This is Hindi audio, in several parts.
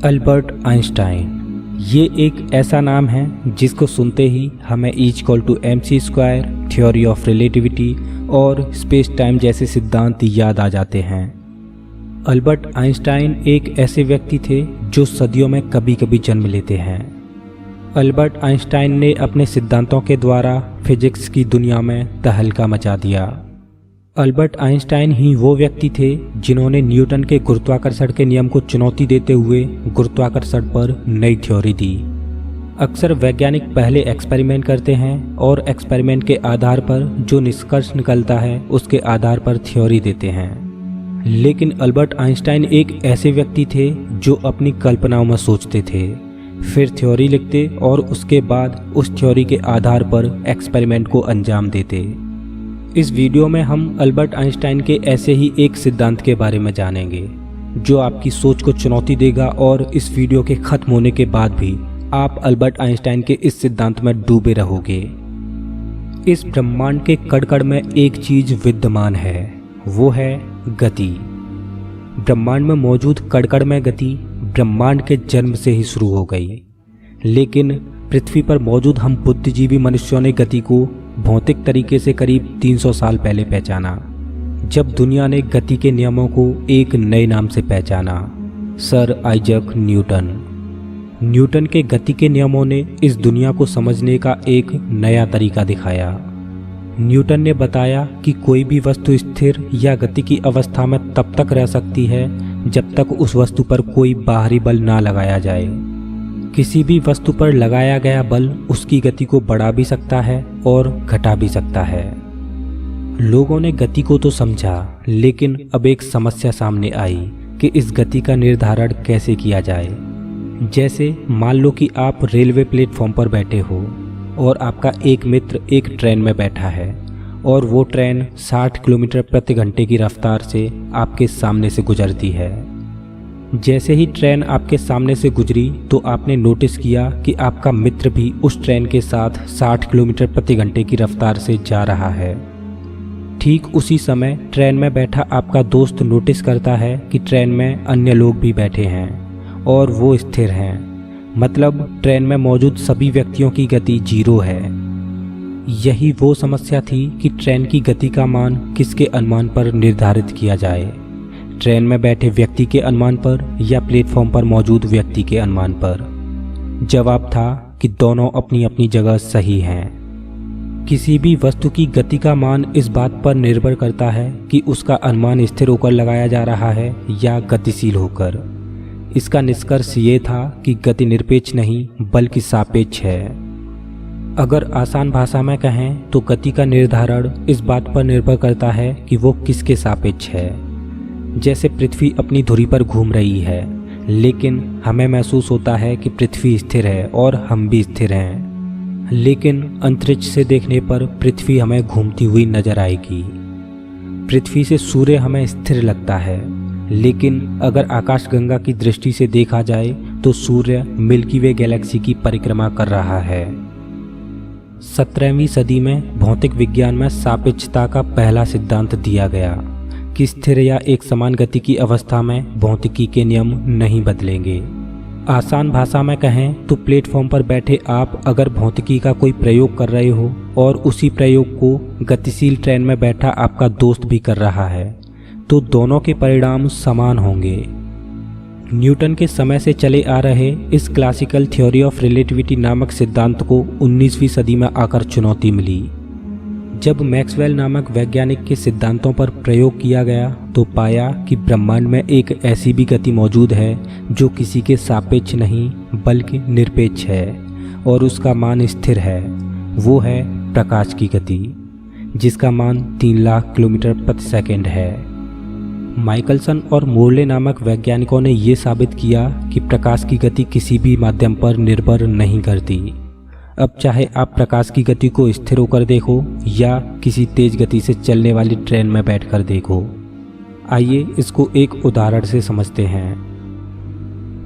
अल्बर्ट आइंस्टाइन ये एक ऐसा नाम है जिसको सुनते ही हमें E=mc² थ्योरी ऑफ रिलेटिविटी और स्पेस टाइम जैसे सिद्धांत याद आ जाते हैं। अल्बर्ट आइंस्टाइन एक ऐसे व्यक्ति थे जो सदियों में कभी कभी जन्म लेते हैं। अल्बर्ट आइंस्टाइन ने अपने सिद्धांतों के द्वारा फिजिक्स की दुनिया में तहलका मचा दिया। अल्बर्ट आइंस्टाइन ही वो व्यक्ति थे जिन्होंने न्यूटन के गुरुत्वाकर्षण के नियम को चुनौती देते हुए गुरुत्वाकर्षण पर नई थ्योरी दी। अक्सर वैज्ञानिक पहले एक्सपेरिमेंट करते हैं और एक्सपेरिमेंट के आधार पर जो निष्कर्ष निकलता है उसके आधार पर थ्योरी देते हैं। लेकिन अल्बर्ट आइंस्टाइन एक ऐसे व्यक्ति थे जो अपनी कल्पनाओं में सोचते थे, फिर थ्योरी लिखते और उसके बाद उस थ्योरी के आधार पर एक्सपेरिमेंट को अंजाम देते। इस वीडियो में हम अल्बर्ट आइंस्टाइन के ऐसे ही एक सिद्धांत के बारे में जानेंगे जो आपकी सोच को चुनौती देगा और इस वीडियो के खत्म होने के बाद भी आप अल्बर्ट आइंस्टाइन के इस सिद्धांत में डूबे रहोगे। इस ब्रह्मांड के कण-कण में एक चीज विद्यमान है, वो है गति। ब्रह्मांड में मौजूद कण-कण में गति ब्रह्मांड के जन्म से ही शुरू हो गई, लेकिन पृथ्वी पर मौजूद हम बुद्धिजीवी मनुष्यों ने गति को भौतिक तरीके से करीब 300 साल पहले पहचाना, जब दुनिया ने गति के नियमों को एक नए नाम से पहचाना, सर आइजैक न्यूटन। न्यूटन के गति के नियमों ने इस दुनिया को समझने का एक नया तरीका दिखाया। न्यूटन ने बताया कि कोई भी वस्तु स्थिर या गति की अवस्था में तब तक रह सकती है जब तक उस वस्तु पर कोई बाहरी बल ना लगाया जाए। किसी भी वस्तु पर लगाया गया बल उसकी गति को बढ़ा भी सकता है और घटा भी सकता है। लोगों ने गति को तो समझा, लेकिन अब एक समस्या सामने आई कि इस गति का निर्धारण कैसे किया जाए। जैसे मान लो कि आप रेलवे प्लेटफॉर्म पर बैठे हो और आपका एक मित्र एक ट्रेन में बैठा है और वो ट्रेन 60 किलोमीटर प्रति घंटे की रफ्तार से आपके सामने से गुजरती है। जैसे ही ट्रेन आपके सामने से गुजरी तो आपने नोटिस किया कि आपका मित्र भी उस ट्रेन के साथ 60 किलोमीटर प्रति घंटे की रफ्तार से जा रहा है। ठीक उसी समय ट्रेन में बैठा आपका दोस्त नोटिस करता है कि ट्रेन में अन्य लोग भी बैठे हैं और वो स्थिर हैं, मतलब ट्रेन में मौजूद सभी व्यक्तियों की गति 0 है। यही वो समस्या थी कि ट्रेन की गति का मान किसके अनुमान पर निर्धारित किया जाए, ट्रेन में बैठे व्यक्ति के अनुमान पर या प्लेटफॉर्म पर मौजूद व्यक्ति के अनुमान पर। जवाब था कि दोनों अपनी अपनी जगह सही हैं। किसी भी वस्तु की गति का मान इस बात पर निर्भर करता है कि उसका अनुमान स्थिर होकर लगाया जा रहा है या गतिशील होकर। इसका निष्कर्ष ये था कि गति निरपेक्ष नहीं बल्कि सापेक्ष है। अगर आसान भाषा में कहें तो गति का निर्धारण इस बात पर निर्भर करता है कि वो किसके सापेक्ष है। जैसे पृथ्वी अपनी धुरी पर घूम रही है, लेकिन हमें महसूस होता है कि पृथ्वी स्थिर है और हम भी स्थिर हैं, लेकिन अंतरिक्ष से देखने पर पृथ्वी हमें घूमती हुई नजर आएगी। पृथ्वी से सूर्य हमें स्थिर लगता है, लेकिन अगर आकाशगंगा की दृष्टि से देखा जाए तो सूर्य मिल्की वे गैलेक्सी की परिक्रमा कर रहा है। 17वीं सदी में भौतिक विज्ञान में सापेक्षता का पहला सिद्धांत दिया गया कि स्थिर या एक समान गति की अवस्था में भौतिकी के नियम नहीं बदलेंगे। आसान भाषा में कहें तो प्लेटफॉर्म पर बैठे आप अगर भौतिकी का कोई प्रयोग कर रहे हो और उसी प्रयोग को गतिशील ट्रेन में बैठा आपका दोस्त भी कर रहा है, तो दोनों के परिणाम समान होंगे। न्यूटन के समय से चले आ रहे इस क्लासिकल थ्योरी ऑफ रिलेटिविटी नामक सिद्धांत को 19वीं सदी में आकर चुनौती मिली। जब मैक्सवेल नामक वैज्ञानिक के सिद्धांतों पर प्रयोग किया गया तो पाया कि ब्रह्मांड में एक ऐसी भी गति मौजूद है जो किसी के सापेक्ष नहीं बल्कि निरपेक्ष है और उसका मान स्थिर है। वो है प्रकाश की गति, जिसका मान 3 लाख किलोमीटर प्रति सेकंड है। माइकलसन और मोर्ले नामक वैज्ञानिकों ने ये साबित किया कि प्रकाश की गति किसी भी माध्यम पर निर्भर नहीं करती। अब चाहे आप प्रकाश की गति को स्थिर होकर देखो या किसी तेज गति से चलने वाली ट्रेन में बैठकर देखो। आइए इसको एक उदाहरण से समझते हैं।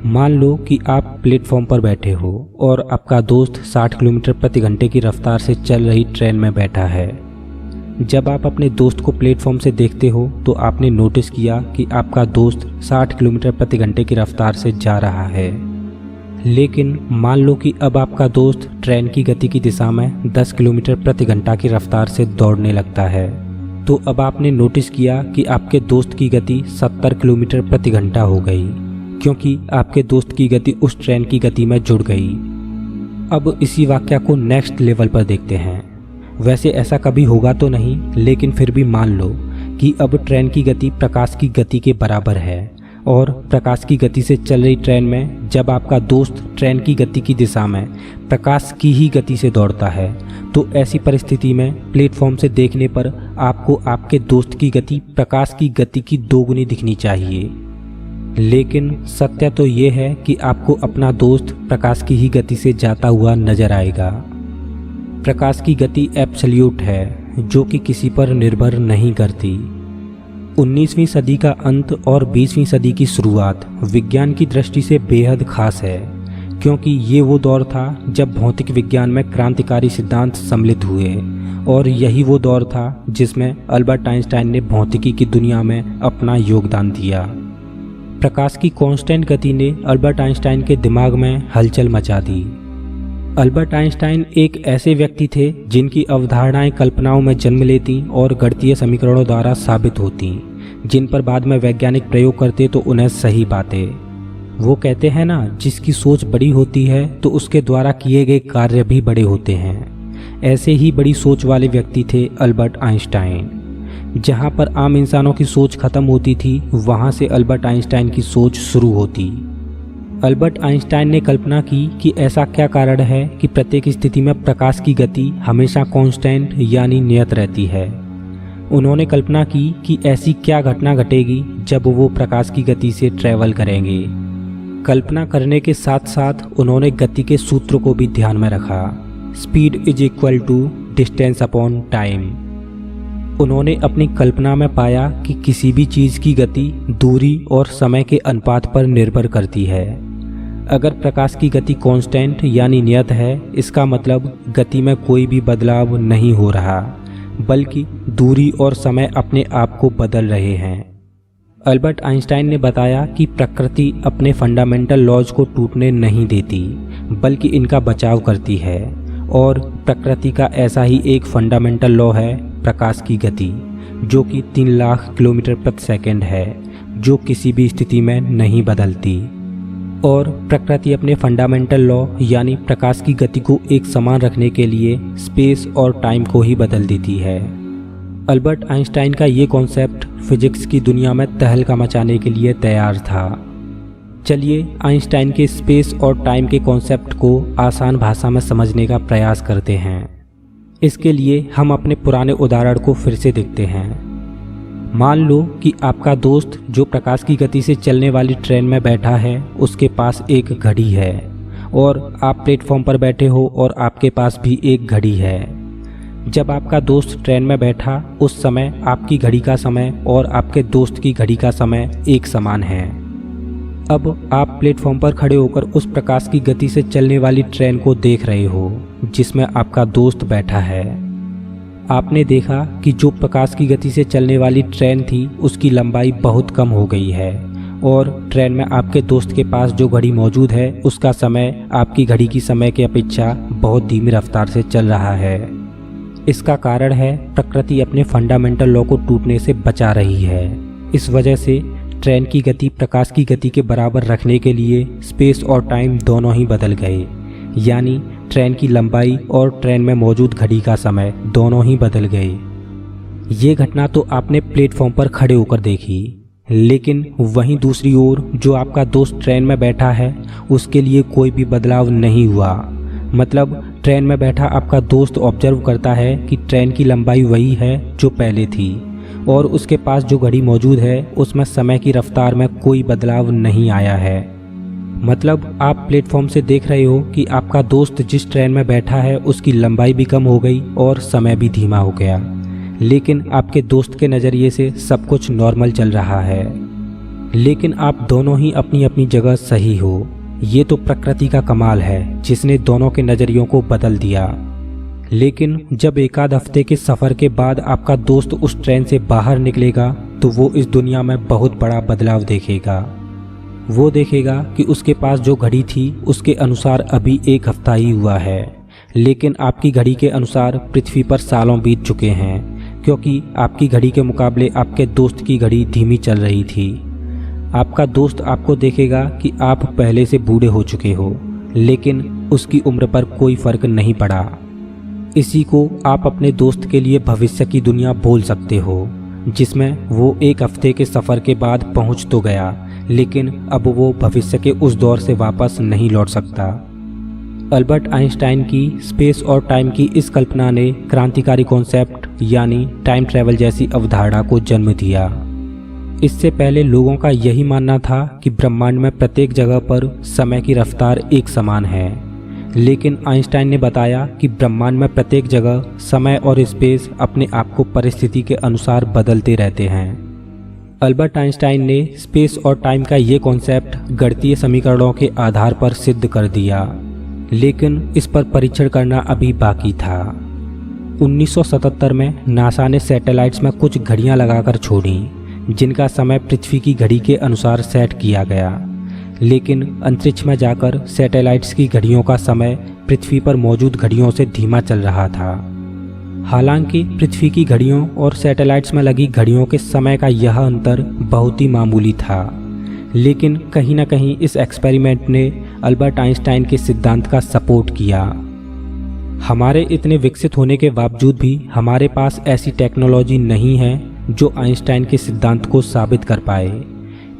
मान लो कि आप प्लेटफॉर्म पर बैठे हो और आपका दोस्त 60 किलोमीटर प्रति घंटे की रफ्तार से चल रही ट्रेन में बैठा है। जब आप अपने दोस्त को प्लेटफॉर्म से देखते हो तो आपने नोटिस किया कि आपका दोस्त 60 किलोमीटर प्रति घंटे की रफ्तार से जा रहा है। लेकिन मान लो कि अब आपका दोस्त ट्रेन की गति की दिशा में 10 किलोमीटर प्रति घंटा की रफ्तार से दौड़ने लगता है। तो अब आपने नोटिस किया कि आपके दोस्त की गति 70 किलोमीटर प्रति घंटा हो गई, क्योंकि आपके दोस्त की गति उस ट्रेन की गति में जुड़ गई। अब इसी वाक्य को नेक्स्ट लेवल पर देखते हैं। वैसे ऐसा कभी होगा तो नहीं, लेकिन फिर भी मान लो कि अब ट्रेन की गति प्रकाश की गति के बराबर है और प्रकाश की गति से चल रही ट्रेन में जब आपका दोस्त ट्रेन की गति की दिशा में प्रकाश की ही गति से दौड़ता है, तो ऐसी परिस्थिति में प्लेटफॉर्म से देखने पर आपको आपके दोस्त की गति प्रकाश की गति की दोगुनी दिखनी चाहिए। लेकिन सत्य तो ये है कि आपको अपना दोस्त प्रकाश की ही गति से जाता हुआ नजर आएगा। प्रकाश की गति एब्सोल्यूट है, जो कि किसी पर निर्भर नहीं करती। 19वीं सदी का अंत और 20वीं सदी की शुरुआत विज्ञान की दृष्टि से बेहद खास है, क्योंकि ये वो दौर था जब भौतिक विज्ञान में क्रांतिकारी सिद्धांत सम्मिलित हुए, और यही वो दौर था जिसमें अल्बर्ट आइंस्टाइन ने भौतिकी की दुनिया में अपना योगदान दिया। प्रकाश की कांस्टेंट गति ने अल्बर्ट आइंस्टाइन के दिमाग में हलचल मचा दी। अल्बर्ट आइंस्टाइन एक ऐसे व्यक्ति थे जिनकी अवधारणाएं कल्पनाओं में जन्म लेती और गणितीय समीकरणों द्वारा साबित होती, जिन पर बाद में वैज्ञानिक प्रयोग करते तो उन्हें सही पाते। वो कहते हैं ना, जिसकी सोच बड़ी होती है तो उसके द्वारा किए गए कार्य भी बड़े होते हैं। ऐसे ही बड़ी सोच वाले व्यक्ति थे अल्बर्ट आइंस्टाइन। जहाँ पर आम इंसानों की सोच खत्म होती थी, वहाँ से अल्बर्ट आइंस्टाइन की सोच शुरू होती। अल्बर्ट आइंस्टाइन ने कल्पना की कि ऐसा क्या कारण है कि प्रत्येक स्थिति में प्रकाश की गति हमेशा कांस्टेंट यानी नियत रहती है। उन्होंने कल्पना की कि ऐसी क्या घटना घटेगी जब वो प्रकाश की गति से ट्रैवल करेंगे। कल्पना करने के साथ साथ उन्होंने गति के सूत्र को भी ध्यान में रखा। Speed is equal to distance upon time. उन्होंने अपनी कल्पना में पाया कि किसी भी चीज़ की गति दूरी और समय के अनुपात पर निर्भर करती है। अगर प्रकाश की गति कांस्टेंट यानी नियत है, इसका मतलब गति में कोई भी बदलाव नहीं हो रहा, बल्कि दूरी और समय अपने आप को बदल रहे हैं। अल्बर्ट आइंस्टाइन ने बताया कि प्रकृति अपने फंडामेंटल लॉज को टूटने नहीं देती, बल्कि इनका बचाव करती है, और प्रकृति का ऐसा ही एक फंडामेंटल लॉ है प्रकाश की गति, जो कि 3 लाख किलोमीटर प्रति सेकंड है, जो किसी भी स्थिति में नहीं बदलती। और प्रकृति अपने फंडामेंटल लॉ यानी प्रकाश की गति को एक समान रखने के लिए स्पेस और टाइम को ही बदल देती है। अल्बर्ट आइंस्टाइन का ये कॉन्सेप्ट फिजिक्स की दुनिया में तहलका मचाने के लिए तैयार था। चलिए आइंस्टाइन के स्पेस और टाइम के कॉन्सेप्ट को आसान भाषा में समझने का प्रयास करते हैं। इसके लिए हम अपने पुराने उदाहरण को फिर से देखते हैं। मान लो कि आपका दोस्त जो प्रकाश की गति से चलने वाली ट्रेन में बैठा है, उसके पास एक घड़ी है, और आप प्लेटफॉर्म पर बैठे हो और आपके पास भी एक घड़ी है। जब आपका दोस्त ट्रेन में बैठा, उस समय आपकी घड़ी का समय और आपके दोस्त की घड़ी का समय एक समान है। अब आप प्लेटफॉर्म पर खड़े होकर उस प्रकाश की गति से चलने वाली ट्रेन को देख रहे हो जिसमें आपका दोस्त बैठा है। आपने देखा कि जो प्रकाश की गति से चलने वाली ट्रेन थी, उसकी लंबाई बहुत कम हो गई है, और ट्रेन में आपके दोस्त के पास जो घड़ी मौजूद है, उसका समय आपकी घड़ी की समय की अपेक्षा बहुत धीमी रफ्तार से चल रहा है। इसका कारण है प्रकृति अपने फंडामेंटल लॉ को टूटने से बचा रही है। इस वजह से ट्रेन की गति प्रकाश की गति के बराबर रखने के लिए स्पेस और टाइम दोनों ही बदल गए, यानी ट्रेन की लंबाई और ट्रेन में मौजूद घड़ी का समय दोनों ही बदल गए। ये घटना तो आपने प्लेटफॉर्म पर खड़े होकर देखी, लेकिन वहीं दूसरी ओर जो आपका दोस्त ट्रेन में बैठा है, उसके लिए कोई भी बदलाव नहीं हुआ। मतलब ट्रेन में बैठा आपका दोस्त ऑब्जर्व करता है कि ट्रेन की लंबाई वही है जो पहले थी, और उसके पास जो घड़ी मौजूद है उसमें समय की रफ्तार में कोई बदलाव नहीं आया है। मतलब आप प्लेटफॉर्म से देख रहे हो कि आपका दोस्त जिस ट्रेन में बैठा है उसकी लंबाई भी कम हो गई और समय भी धीमा हो गया, लेकिन आपके दोस्त के नज़रिए से सब कुछ नॉर्मल चल रहा है। लेकिन आप दोनों ही अपनी अपनी जगह सही हो। ये तो प्रकृति का कमाल है जिसने दोनों के नज़रियों को बदल दिया। लेकिन जब एक आध हफ्ते के सफ़र के बाद आपका दोस्त उस ट्रेन से बाहर निकलेगा तो वो इस दुनिया में बहुत बड़ा बदलाव देखेगा। वो देखेगा कि उसके पास जो घड़ी थी उसके अनुसार अभी एक हफ्ता ही हुआ है, लेकिन आपकी घड़ी के अनुसार पृथ्वी पर सालों बीत चुके हैं, क्योंकि आपकी घड़ी के मुकाबले आपके दोस्त की घड़ी धीमी चल रही थी। आपका दोस्त आपको देखेगा कि आप पहले से बूढ़े हो चुके हो, लेकिन उसकी उम्र पर कोई फर्क नहीं पड़ा। इसी को आप अपने दोस्त के लिए भविष्य की दुनिया बोल सकते हो, जिसमें वो एक हफ्ते के सफ़र के बाद पहुंच तो गया, लेकिन अब वो भविष्य के उस दौर से वापस नहीं लौट सकता। अल्बर्ट आइंस्टाइन की स्पेस और टाइम की इस कल्पना ने क्रांतिकारी कॉन्सेप्ट यानी टाइम ट्रैवल जैसी अवधारणा को जन्म दिया। इससे पहले लोगों का यही मानना था कि ब्रह्मांड में प्रत्येक जगह पर समय की रफ्तार एक समान है, लेकिन आइंस्टाइन ने बताया कि ब्रह्मांड में प्रत्येक जगह समय और स्पेस अपने आप को परिस्थिति के अनुसार बदलते रहते हैं। अल्बर्ट आइंस्टाइन ने स्पेस और टाइम का ये कॉन्सेप्ट गणितीय समीकरणों के आधार पर सिद्ध कर दिया, लेकिन इस पर परीक्षण करना अभी बाकी था। 1977 में नासा ने सैटेलाइट्स में कुछ घड़ियां लगाकर छोड़ी, जिनका समय पृथ्वी की घड़ी के अनुसार सेट किया गया, लेकिन अंतरिक्ष में जाकर सैटेलाइट्स की घड़ियों का समय पृथ्वी पर मौजूद घड़ियों से धीमा चल रहा था। हालांकि पृथ्वी की घड़ियों और सैटेलाइट्स में लगी घड़ियों के समय का यह अंतर बहुत ही मामूली था, लेकिन कहीं ना कहीं इस एक्सपेरिमेंट ने अल्बर्ट आइंस्टाइन के सिद्धांत का सपोर्ट किया। हमारे इतने विकसित होने के बावजूद भी हमारे पास ऐसी टेक्नोलॉजी नहीं है जो आइंस्टाइन के सिद्धांत को साबित कर पाए,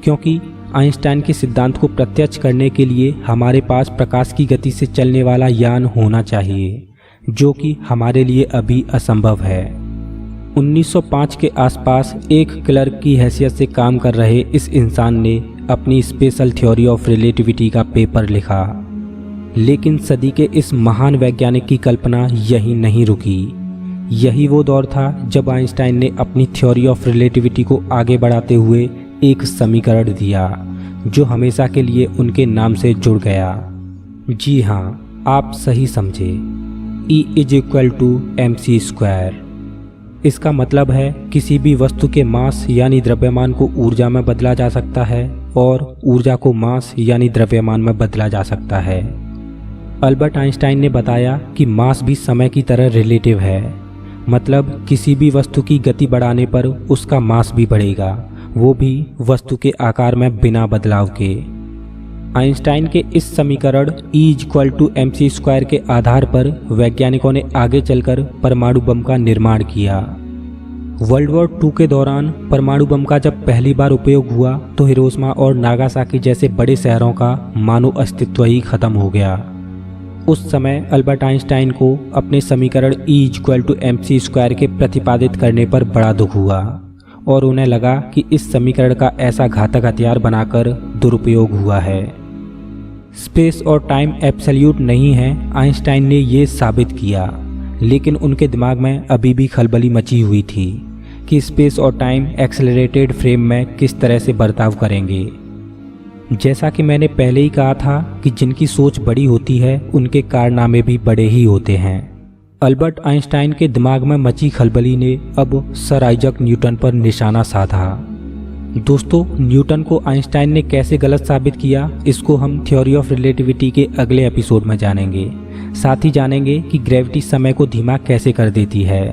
क्योंकि आइंस्टाइन के सिद्धांत को प्रत्यक्ष करने के लिए हमारे पास प्रकाश की गति से चलने वाला यान होना चाहिए, जो कि हमारे लिए अभी असंभव है। 1905 के आसपास एक क्लर्क की हैसियत से काम कर रहे इस इंसान ने अपनी स्पेशल थ्योरी ऑफ रिलेटिविटी का पेपर लिखा, लेकिन सदी के इस महान वैज्ञानिक की कल्पना यहीं नहीं रुकी। यही वो दौर था जब आइंस्टाइन ने अपनी थ्योरी ऑफ रिलेटिविटी को आगे बढ़ाते हुए एक समीकरण दिया जो हमेशा के लिए उनके नाम से जुड़ गया। जी हाँ, आप सही समझे, E = mc²। इसका मतलब है किसी भी वस्तु के मास यानी द्रव्यमान को ऊर्जा में बदला जा सकता है और ऊर्जा को मास यानी द्रव्यमान में बदला जा सकता है। अल्बर्ट आइंस्टाइन ने बताया कि मास भी समय की तरह रिलेटिव है, मतलब किसी भी वस्तु की गति बढ़ाने पर उसका मास भी बढ़ेगा, वो भी वस्तु के आकार में बिना बदलाव के। आइंस्टाइन के इस समीकरण E = mc² के आधार पर वैज्ञानिकों ने आगे चलकर परमाणु बम का निर्माण किया। वर्ल्ड वॉर 2 के दौरान परमाणु बम का जब पहली बार उपयोग हुआ तो हिरोशिमा और नागासाकी जैसे बड़े शहरों का मानव अस्तित्व ही खत्म हो गया। उस समय अल्बर्ट आइंस्टाइन को अपने समीकरण E = mc² के प्रतिपादित करने पर बड़ा दुख हुआ और उन्हें लगा कि इस समीकरण का ऐसा घातक हथियार बनाकर दुरुपयोग हुआ है। स्पेस और टाइम एब्सोल्यूट नहीं है, आइंस्टाइन ने ये साबित किया, लेकिन उनके दिमाग में अभी भी खलबली मची हुई थी कि स्पेस और टाइम एक्सेलरेटेड फ्रेम में किस तरह से बर्ताव करेंगे। जैसा कि मैंने पहले ही कहा था कि जिनकी सोच बड़ी होती है उनके कारनामे भी बड़े ही होते हैं। अल्बर्ट आइंस्टाइन के दिमाग में मची खलबली ने अब सर आइजक न्यूटन पर निशाना साधा। दोस्तों, न्यूटन को आइंस्टाइन ने कैसे गलत साबित किया, इसको हम थ्योरी ऑफ रिलेटिविटी के अगले एपिसोड में जानेंगे। साथ ही जानेंगे कि ग्रेविटी समय को धीमा कैसे कर देती है।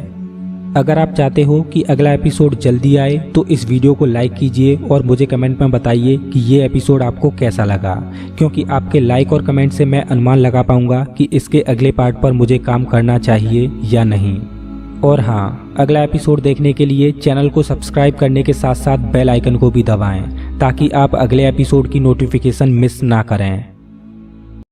अगर आप चाहते हो कि अगला एपिसोड जल्दी आए तो इस वीडियो को लाइक कीजिए और मुझे कमेंट में बताइए कि ये एपिसोड आपको कैसा लगा, क्योंकि आपके लाइक और कमेंट से मैं अनुमान लगा पाऊंगा कि इसके अगले पार्ट पर मुझे काम करना चाहिए या नहीं। और हाँ, अगला एपिसोड देखने के लिए चैनल को सब्सक्राइब करने के साथ साथ बेल आइकन को भी दबाएं ताकि आप अगले एपिसोड की नोटिफिकेशन मिस ना करें।